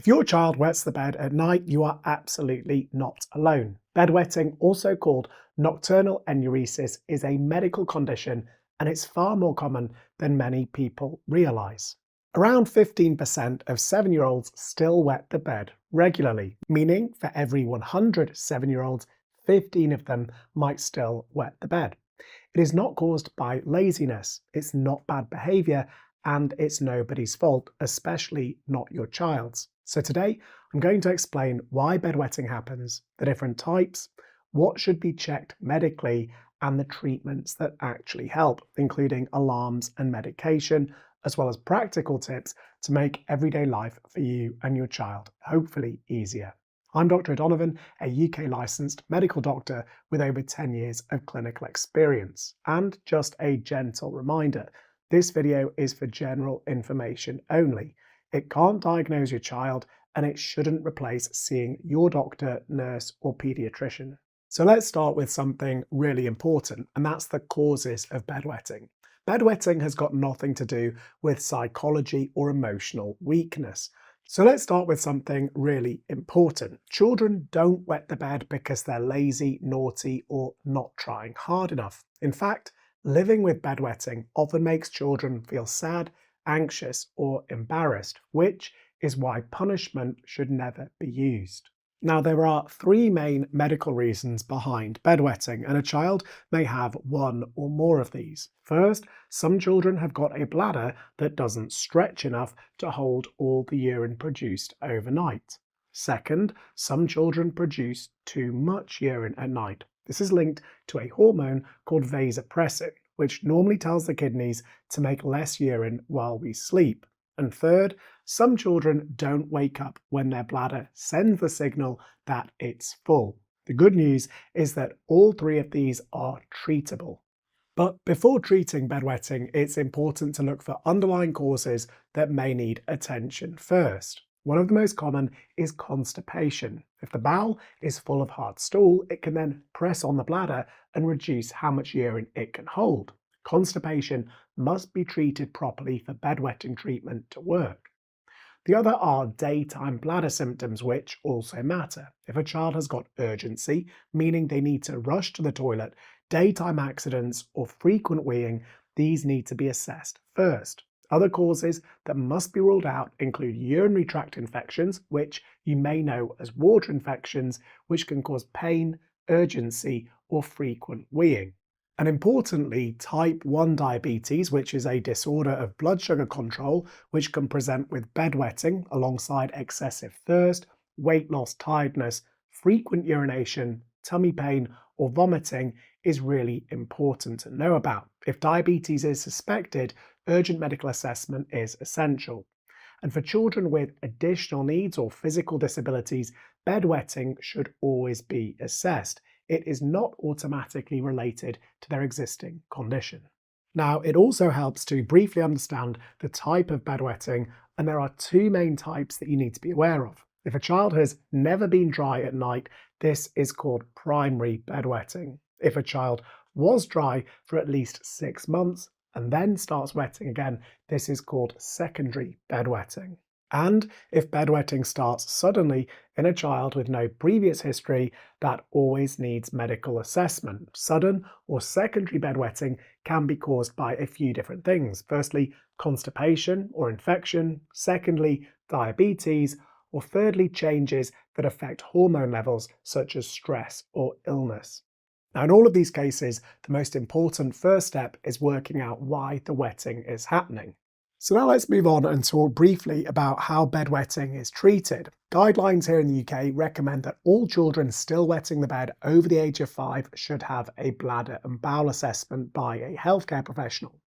If your child wets the bed at night, you are absolutely not alone. Bedwetting, also called nocturnal enuresis, is a medical condition and it's far more common than many people realise. Around 15% of 7-year-olds still wet the bed regularly, meaning for every 100 7-year-olds, 15 of them might still wet the bed. It is not caused by laziness, it's not bad behaviour, and it's nobody's fault, especially not your child's. So today, I'm going to explain why bedwetting happens, the different types, what should be checked medically, and the treatments that actually help, including alarms and medication, as well as practical tips to make everyday life for you and your child hopefully easier. I'm Dr. O'Donovan, a UK licensed medical doctor with over 10 years of clinical experience. And just a gentle reminder, this video is for general information only. It can't diagnose your child and it shouldn't replace seeing your doctor, nurse or paediatrician. So let's start with something really important, and that's the causes of bedwetting. Bedwetting has got nothing to do with psychology or emotional weakness. So let's start with something really important. Children don't wet the bed because they're lazy, naughty, or not trying hard enough. In fact, living with bedwetting often makes children feel sad, anxious, or embarrassed, which is why punishment should never be used. Now, there are three main medical reasons behind bedwetting, and a child may have one or more of these. First, some children have got a bladder that doesn't stretch enough to hold all the urine produced overnight. Second, some children produce too much urine at night. This is linked to a hormone called vasopressin, which normally tells the kidneys to make less urine while we sleep. And third, some children don't wake up when their bladder sends the signal that it's full. The good news is that all three of these are treatable. But before treating bedwetting, it's important to look for underlying causes that may need attention first. One of the most common is constipation. If the bowel is full of hard stool, it can then press on the bladder and reduce how much urine it can hold. Constipation must be treated properly for bedwetting treatment to work. The other are daytime bladder symptoms, which also matter. If a child has got urgency, meaning they need to rush to the toilet, daytime accidents, or frequent weeing, these need to be assessed first. Other causes that must be ruled out include urinary tract infections, which you may know as water infections, which can cause pain, urgency, or frequent weeing. And importantly, type 1 diabetes, which is a disorder of blood sugar control, which can present with bedwetting alongside excessive thirst, weight loss, tiredness, frequent urination, tummy pain, or vomiting, is really important to know about. If diabetes is suspected, urgent medical assessment is essential. And for children with additional needs or physical disabilities, bedwetting should always be assessed. It is not automatically related to their existing condition. Now, it also helps to briefly understand the type of bedwetting, and there are two main types that you need to be aware of. If a child has never been dry at night, this is called primary bedwetting. If a child was dry for at least 6 months and then starts wetting again, this is called secondary bedwetting. And if bedwetting starts suddenly in a child with no previous history, that always needs medical assessment. Sudden or secondary bedwetting can be caused by a few different things. Firstly, constipation or infection. Secondly, diabetes. Or thirdly, changes that affect hormone levels such as stress or illness. Now, in all of these cases, the most important first step is working out why the wetting is happening. So now let's move on and talk briefly about how bedwetting is treated. Guidelines here in the UK recommend that all children still wetting the bed over the age of 5 should have a bladder and bowel assessment by a healthcare professional.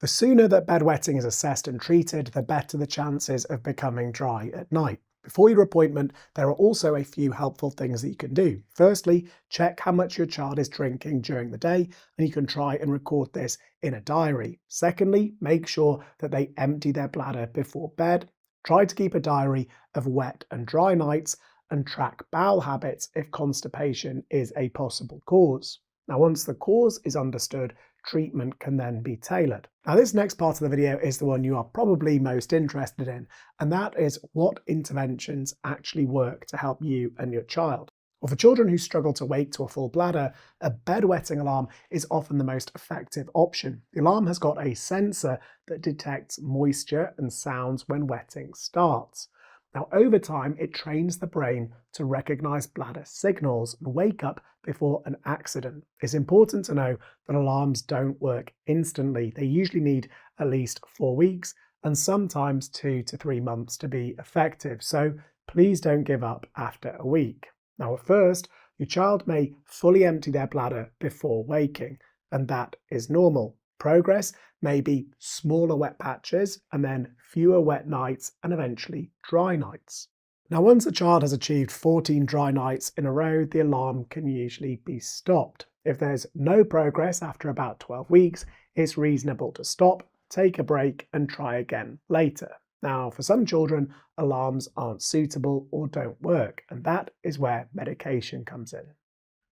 The sooner that bedwetting is assessed and treated, the better the chances of becoming dry at night. Before your appointment, there are also a few helpful things that you can do. Firstly, check how much your child is drinking during the day, and you can try and record this in a diary. Secondly, make sure that they empty their bladder before bed. Try to keep a diary of wet and dry nights, and track bowel habits if constipation is a possible cause. Now, once the cause is understood, treatment can then be tailored. Now, this next part of the video is the one you are probably most interested in, and that is what interventions actually work to help you and your child. Well, for children who struggle to wake to a full bladder, a bedwetting alarm is often the most effective option. The alarm has got a sensor that detects moisture and sounds when wetting starts. Now, over time, it trains the brain to recognize bladder signals and wake up before an accident. It's important to know that alarms don't work instantly. They usually need at least 4 weeks and sometimes 2 to 3 months to be effective. So please don't give up after a week. Now, at first, your child may fully empty their bladder before waking, and that is normal. Progress may be smaller wet patches and then fewer wet nights and eventually dry nights. Now, once a child has achieved 14 dry nights in a row, the alarm can usually be stopped. If there's no progress after about 12 weeks, it's reasonable to stop, take a break, and try again later. Now, for some children, alarms aren't suitable or don't work, and that is where medication comes in.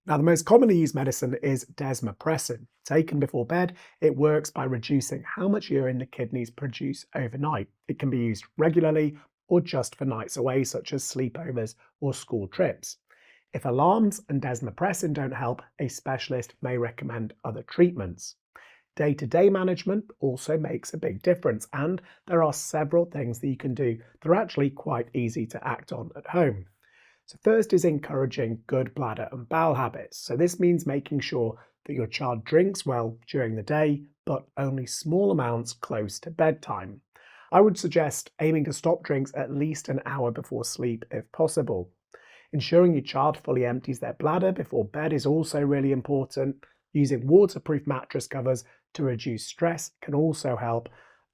Now, the most commonly used medicine is desmopressin. Taken before bed, it works by reducing how much urine the kidneys produce overnight. It can be used regularly or just for nights away, such as sleepovers or school trips. If alarms and desmopressin don't help, a specialist may recommend other treatments. Day-to-day management also makes a big difference, and there are several things that you can do that are actually quite easy to act on at home. So first is encouraging good bladder and bowel habits. So this means making sure that your child drinks well during the day, but only small amounts close to bedtime. I would suggest aiming to stop drinks at least an hour before sleep if possible. Ensuring your child fully empties their bladder before bed is also really important. Using waterproof mattress covers to reduce stress can also help,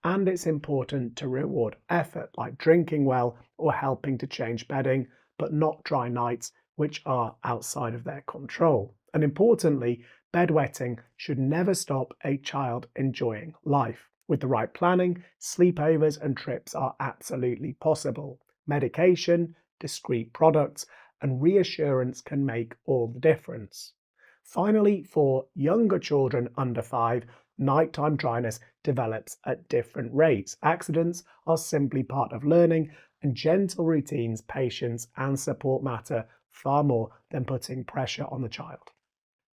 and it's important to reward effort like drinking well or helping to change bedding, but not dry nights which are outside of their control. And importantly, bedwetting should never stop a child enjoying life. With the right planning, sleepovers and trips are absolutely possible. Medication, discreet products, and reassurance can make all the difference. Finally, for younger children under 5, nighttime dryness develops at different rates. Accidents are simply part of learning, and gentle routines, patience, and support matter far more than putting pressure on the child.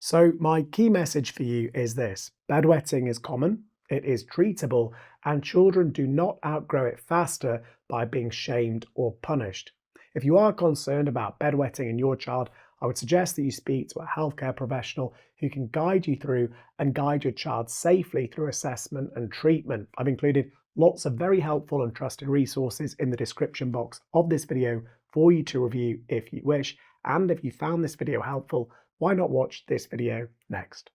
So my key message for you is this: bedwetting is common, it is treatable, and children do not outgrow it faster by being shamed or punished. If you are concerned about bedwetting in your child, I would suggest that you speak to a healthcare professional who can guide you through and guide your child safely through assessment and treatment. I've included lots of very helpful and trusted resources in the description box of this video for you to review if you wish. And if you found this video helpful, why not watch this video next?